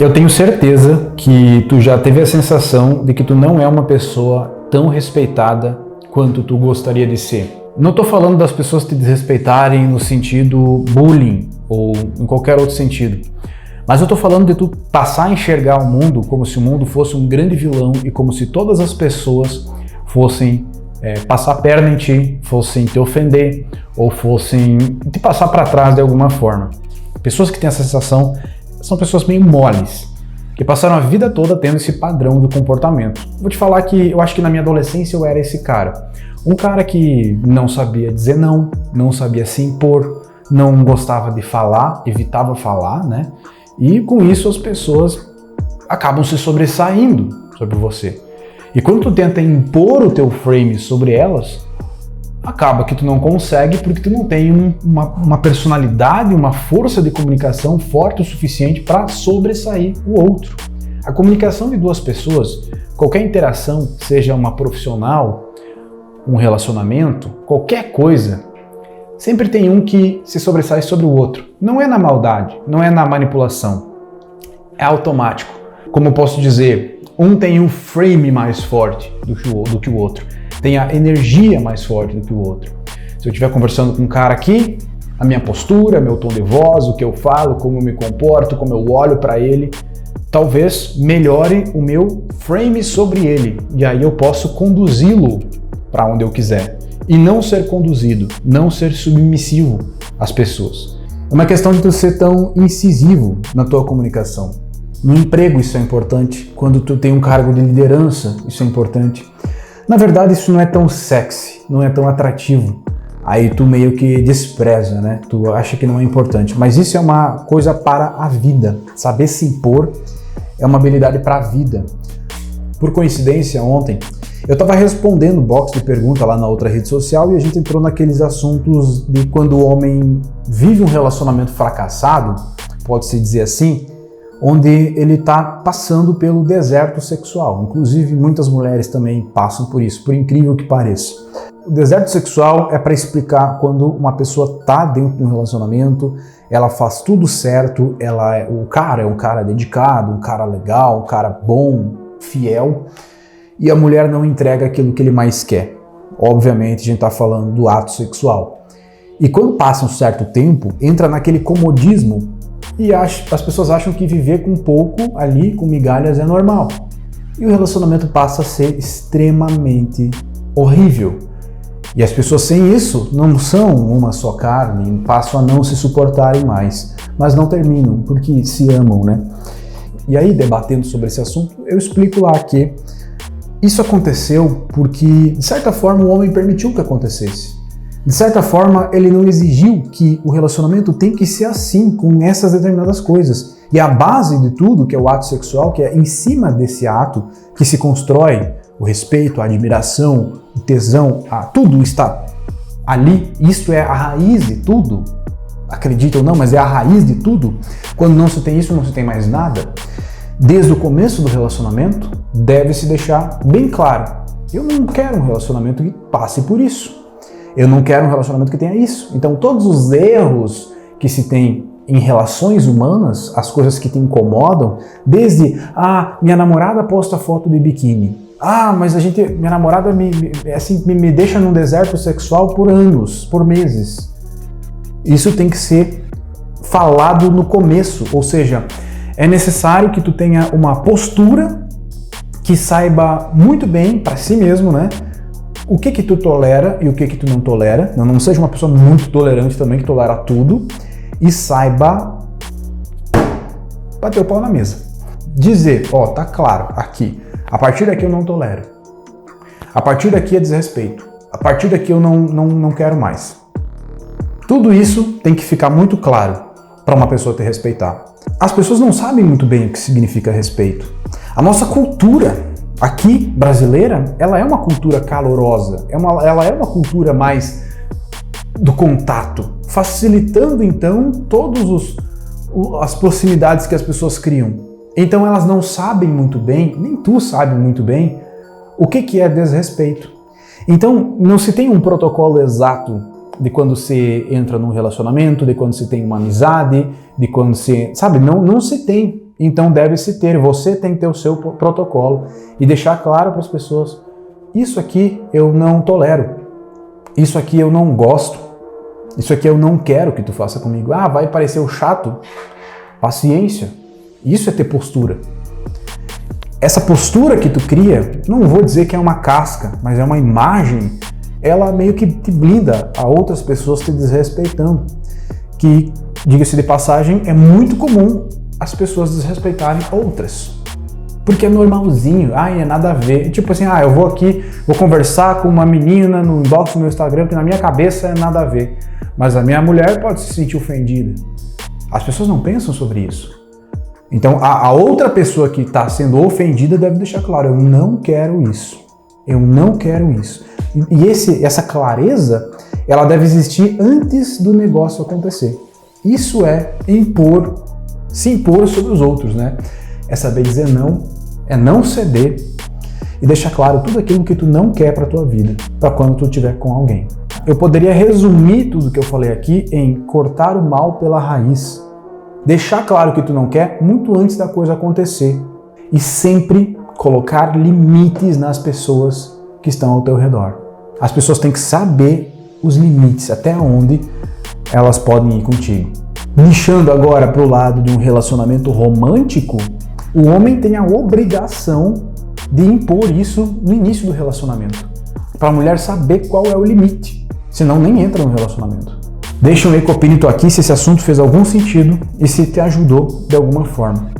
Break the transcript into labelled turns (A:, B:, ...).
A: Eu tenho certeza que tu já teve a sensação de que tu não é uma pessoa tão respeitada quanto tu gostaria de ser. Não estou falando das pessoas te desrespeitarem no sentido bullying ou em qualquer outro sentido, mas eu estou falando de tu passar a enxergar o mundo como se o mundo fosse um grande vilão e como se todas as pessoas fossem passar a perna em ti, fossem te ofender ou fossem te passar para trás de alguma forma. Pessoas que têm essa sensação são pessoas meio moles, que passaram a vida toda tendo esse padrão de comportamento. Vou te falar que eu acho que na minha adolescência eu era esse cara. Um cara que não sabia dizer não, não sabia se impor, não gostava de falar, evitava falar, né? E com isso as pessoas acabam se sobressaindo sobre você. E quando tu tenta impor o teu frame sobre elas, acaba que tu não consegue porque tu não tem uma personalidade, uma força de comunicação forte o suficiente para sobressair o outro. A comunicação de duas pessoas, qualquer interação, seja uma profissional, um relacionamento, qualquer coisa, sempre tem um que se sobressai sobre o outro. Não é na maldade, não é na manipulação, é automático. Como eu posso dizer, um tem um frame mais forte do que o outro. Tem a energia mais forte do que o outro. Se eu estiver conversando com um cara aqui, a minha postura, meu tom de voz, o que eu falo, como eu me comporto, como eu olho para ele, talvez melhore o meu frame sobre ele. E aí eu posso conduzi-lo para onde eu quiser. E não ser conduzido, não ser submissivo às pessoas. É uma questão de tu ser tão incisivo na tua comunicação. No emprego isso é importante, quando tu tem um cargo de liderança isso é importante. Na verdade, isso não é tão sexy, não é tão atrativo. Aí tu meio que despreza, né? Tu acha que não é importante. Mas isso é uma coisa para a vida. Saber se impor é uma habilidade para a vida. Por coincidência, ontem, eu estava respondendo box de pergunta lá na outra rede social e a gente entrou naqueles assuntos de quando o homem vive um relacionamento fracassado, pode-se dizer assim, onde ele está passando pelo deserto sexual. Inclusive, muitas mulheres também passam por isso, por incrível que pareça. O deserto sexual é para explicar quando uma pessoa está dentro de um relacionamento, ela faz tudo certo, o cara é um cara dedicado, um cara legal, um cara bom, fiel, e a mulher não entrega aquilo que ele mais quer. Obviamente, a gente está falando do ato sexual. E quando passa um certo tempo, entra naquele comodismo e as pessoas acham que viver com pouco ali, com migalhas, é normal. E o relacionamento passa a ser extremamente horrível. E as pessoas sem isso não são uma só carne, passam a não se suportarem mais, mas não terminam, porque se amam, né? E aí, debatendo sobre esse assunto, eu explico lá que isso aconteceu porque, de certa forma, o homem permitiu que acontecesse. De certa forma, ele não exigiu que o relacionamento tem que ser assim, com essas determinadas coisas. E a base de tudo, que é o ato sexual, que é em cima desse ato que se constrói o respeito, a admiração, o tesão, tudo está ali. Isso é a raiz de tudo. Acredita ou não, mas é a raiz de tudo. Quando não se tem isso, não se tem mais nada. Desde o começo do relacionamento, deve-se deixar bem claro. Eu não quero um relacionamento que passe por isso. Eu não quero um relacionamento que tenha isso. Então, todos os erros que se tem em relações humanas, as coisas que te incomodam, desde, minha namorada posta foto de biquíni. Mas minha namorada me deixa num deserto sexual por anos, por meses. Isso tem que ser falado no começo, ou seja, é necessário que tu tenha uma postura que saiba muito bem para si mesmo, né? O que tu tolera e o que tu não tolera. Não seja uma pessoa muito tolerante também, que tolera tudo. E saiba bater o pau na mesa. Dizer, tá claro, aqui. A partir daqui eu não tolero. A partir daqui é desrespeito. A partir daqui eu não quero mais. Tudo isso tem que ficar muito claro para uma pessoa te respeitar. As pessoas não sabem muito bem o que significa respeito. A nossa cultura aqui, brasileira, ela é uma cultura calorosa, ela é uma cultura mais do contato, facilitando então todas as proximidades que as pessoas criam. Então elas não sabem muito bem, nem tu sabe muito bem, o que é desrespeito. Então não se tem um protocolo exato de quando se entra num relacionamento, de quando se tem uma amizade, de quando se... Sabe, não se tem. então deve-se ter. Você tem que ter o seu protocolo e deixar claro para as pessoas: isso aqui eu não tolero, isso aqui eu não gosto, isso aqui eu não quero que tu faça comigo. Ah, vai parecer o chato? Paciência. Isso é ter postura. Essa postura que tu cria, não vou dizer que é uma casca, mas é uma imagem, ela meio que te blinda a outras pessoas te desrespeitando. Que, diga-se de passagem, é muito comum as pessoas desrespeitarem outras. Porque é normalzinho, é nada a ver. Tipo assim, eu vou aqui, vou conversar com uma menina no inbox do meu Instagram, que na minha cabeça é nada a ver. Mas a minha mulher pode se sentir ofendida. As pessoas não pensam sobre isso. Então, a outra pessoa que está sendo ofendida deve deixar claro: eu não quero isso. Eu não quero isso. E essa clareza, ela deve existir antes do negócio acontecer. Isso é se impor sobre os outros, né? É saber dizer não, é não ceder e deixar claro tudo aquilo que tu não quer para tua vida, para quando tu estiver com alguém. Eu poderia resumir tudo que eu falei aqui em cortar o mal pela raiz. Deixar claro o que tu não quer muito antes da coisa acontecer. E sempre colocar limites nas pessoas que estão ao teu redor. As pessoas têm que saber os limites, até onde elas podem ir contigo. Nichando agora para o lado de um relacionamento romântico, o homem tem a obrigação de impor isso no início do relacionamento. Para a mulher saber qual é o limite, senão nem entra no relacionamento. Deixa um ecopínito aqui se esse assunto fez algum sentido e se te ajudou de alguma forma.